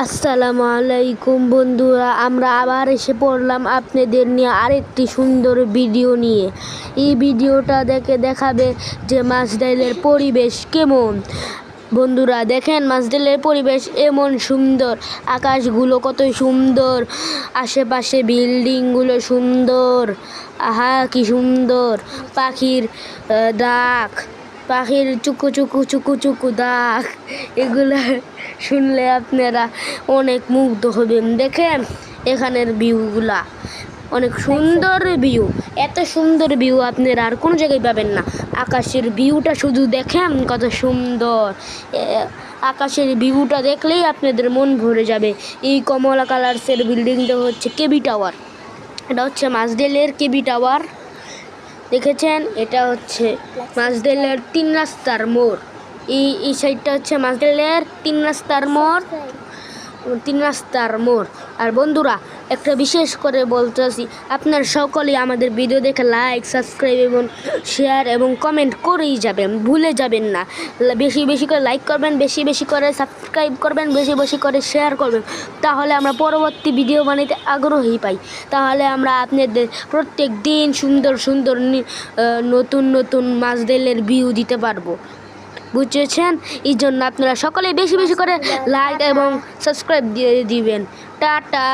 আসসালামু আলাইকুম বন্ধুরা, আমরা আবার এসে পড়লাম আপনাদের নিয়ে আরেকটি সুন্দর ভিডিও নিয়ে। এই ভিডিওটা দেখে দেখাবে যে মাসডাইলের পরিবেশ কেমন। বন্ধুরা দেখেন, মাসডাইলের পরিবেশ এমন সুন্দর, আকাশগুলো কত সুন্দর, আশেপাশে বিল্ডিংগুলো সুন্দর, আহা কি সুন্দর, পাখির ডাক, পাখির চুকু চুকু চুকু চুকু ডাক, এগুলো শুনলে আপনারা অনেক মুগ্ধ হবেন। দেখেন এখানের ভিউগুলা অনেক সুন্দর ভিউ, এত সুন্দর ভিউ আপনারা আর কোনো জায়গায় পাবেন না। আকাশের ভিউটা শুধু দেখেন কত সুন্দর, আকাশের ভিউটা দেখলেই আপনাদের মন ভরে যাবে। এই কমলা কালার্সের বিল্ডিংটা হচ্ছে কেবি টাওয়ার, এটা হচ্ছে মাসডাইলের কেবি টাওয়ার। দেখেছেন, এটা হচ্ছে মাসডাইলের 3 রাস্তার মোড়। এই সাইডটা হচ্ছে মাসডাইলের 3 রাস্তার মোড়। আর বন্ধুরা একটা বিশেষ করে বলতেছি, আপনার সকলেই আমাদের ভিডিও দেখে লাইক, সাবস্ক্রাইব এবং শেয়ার এবং কমেন্ট করেই যাবেন, ভুলে যাবেন না। বেশি বেশি করে লাইক করবেন, বেশি বেশি করে সাবস্ক্রাইব করবেন, বেশি বেশি করে শেয়ার করবেন, তাহলে আমরা পরবর্তী ভিডিও বানাইতে আগ্রহী পাই। তাহলে আমরা আপনাদের প্রত্যেক দিন সুন্দর সুন্দর নতুন নতুন মাসডাইলের ভিউ দিতে পারবো, বুঝেছেন? এই জন্য আপনারা সকলে বেশি বেশি করে লাইক এবং সাবস্ক্রাইব দিয়ে দিবেন। টাটা।